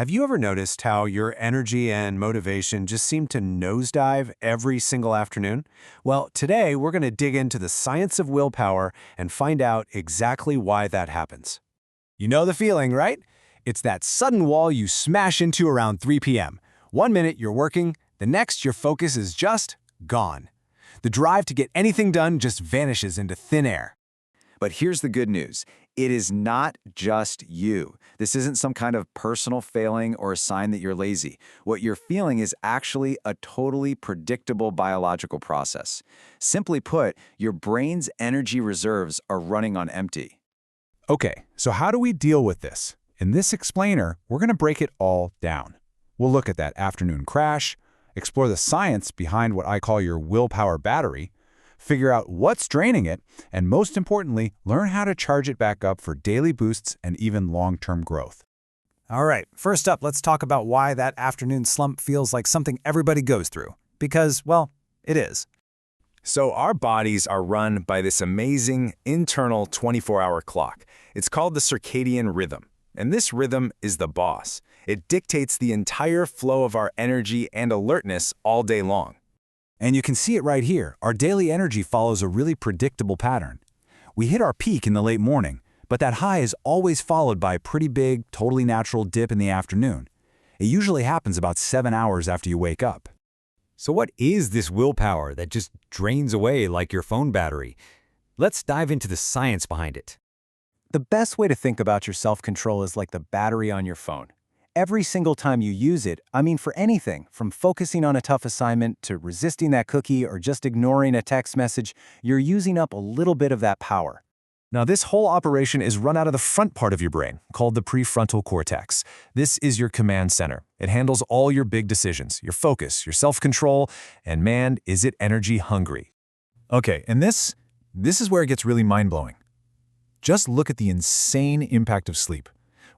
Have you ever noticed how your energy and motivation just seem to nosedive every single afternoon? Well, today we're going to dig into the science of willpower and find out exactly why that happens. You know the feeling, right? It's that sudden wall you smash into around 3 p.m. 1 minute you're working, the next your focus is just gone. The drive to get anything done just vanishes into thin air. But here's the good news. It is not just you. This isn't some kind of personal failing or a sign that you're lazy. What you're feeling is actually a totally predictable biological process. Simply put, your brain's energy reserves are running on empty. Okay, so how do we deal with this? In this explainer, we're going to break it all down. We'll look at that afternoon crash, explore the science behind what I call your willpower battery, figure out what's draining it, and most importantly, learn how to charge it back up for daily boosts and even long-term growth. All right, first up, let's talk about why that afternoon slump feels like something everybody goes through. Because, well, it is. So our bodies are run by this amazing internal 24-hour clock. It's called the circadian rhythm. And this rhythm is the boss. It dictates the entire flow of our energy and alertness all day long. And you can see it right here. Our daily energy follows a really predictable pattern. We hit our peak in the late morning, but that high is always followed by a pretty big, totally natural dip in the afternoon. It usually happens about 7 hours after you wake up. So what is this willpower that just drains away like your phone battery? Let's dive into the science behind it. The best way to think about your self-control is like the battery on your phone. Every single time you use it, for anything, from focusing on a tough assignment to resisting that cookie or just ignoring a text message, you're using up a little bit of that power. Now, this whole operation is run out of the front part of your brain, called the prefrontal cortex. This is your command center. It handles all your big decisions, your focus, your self-control, and man, is it energy hungry. Okay, and this is where it gets really mind-blowing. Just look at the insane impact of sleep.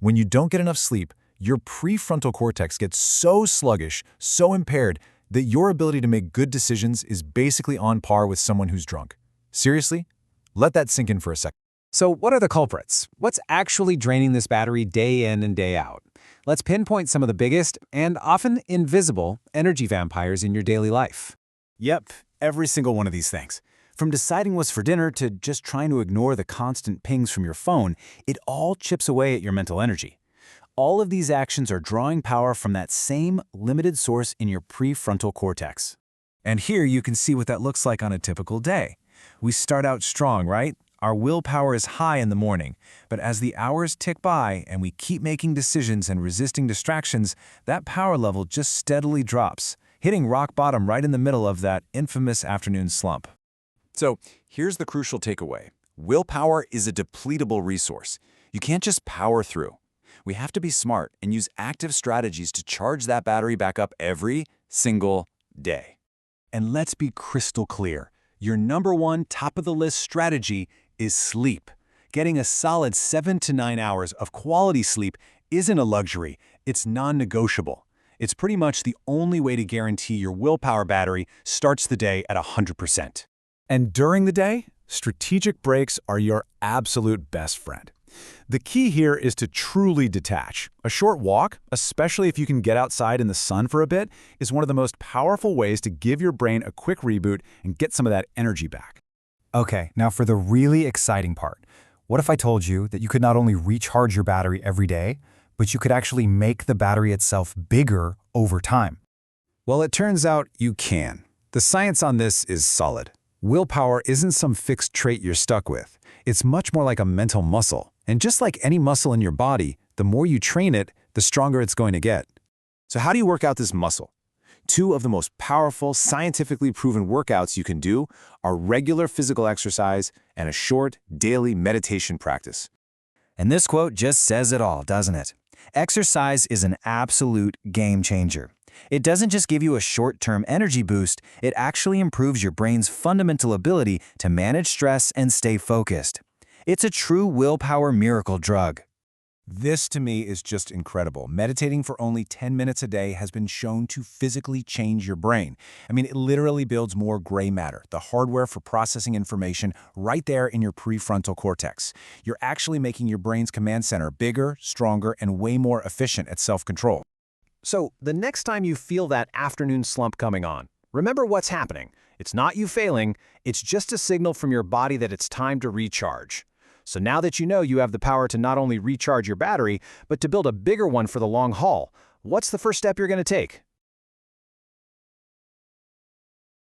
When you don't get enough sleep, your prefrontal cortex gets so sluggish, so impaired, that your ability to make good decisions is basically on par with someone who's drunk. Seriously? Let that sink in for a second. So what are the culprits? What's actually draining this battery day in and day out? Let's pinpoint some of the biggest and often invisible energy vampires in your daily life. Yep, every single one of these things. From deciding what's for dinner to just trying to ignore the constant pings from your phone, it all chips away at your mental energy. All of these actions are drawing power from that same limited source in your prefrontal cortex. And here you can see what that looks like on a typical day. We start out strong, right? Our willpower is high in the morning, but as the hours tick by and we keep making decisions and resisting distractions, that power level just steadily drops, hitting rock bottom right in the middle of that infamous afternoon slump. So here's the crucial takeaway. Willpower is a depletable resource. You can't just power through. We have to be smart and use active strategies to charge that battery back up every single day. And let's be crystal clear. Your number one top-of-the-list strategy is sleep. Getting a solid 7 to 9 hours of quality sleep isn't a luxury, it's non-negotiable. It's pretty much the only way to guarantee your willpower battery starts the day at 100%. And during the day, strategic breaks are your absolute best friend. The key here is to truly detach. A short walk, especially if you can get outside in the sun for a bit, is one of the most powerful ways to give your brain a quick reboot and get some of that energy back. Okay, now for the really exciting part. What if I told you that you could not only recharge your battery every day, but you could actually make the battery itself bigger over time? Well, it turns out you can. The science on this is solid. Willpower isn't some fixed trait you're stuck with. It's much more like a mental muscle. And just like any muscle in your body, the more you train it, the stronger it's going to get. So how do you work out this muscle? Two of the most powerful, scientifically proven workouts you can do are regular physical exercise and a short, daily meditation practice. And this quote just says it all, doesn't it? Exercise is an absolute game changer. It doesn't just give you a short-term energy boost, it actually improves your brain's fundamental ability to manage stress and stay focused. It's a true willpower miracle drug. This to me is just incredible. Meditating for only 10 minutes a day has been shown to physically change your brain. I mean, it literally builds more gray matter, the hardware for processing information right there in your prefrontal cortex. You're actually making your brain's command center bigger, stronger, and way more efficient at self-control. So, the next time you feel that afternoon slump coming on, remember what's happening. It's not you failing, it's just a signal from your body that it's time to recharge. So now that you know you have the power to not only recharge your battery, but to build a bigger one for the long haul, what's the first step you're going to take?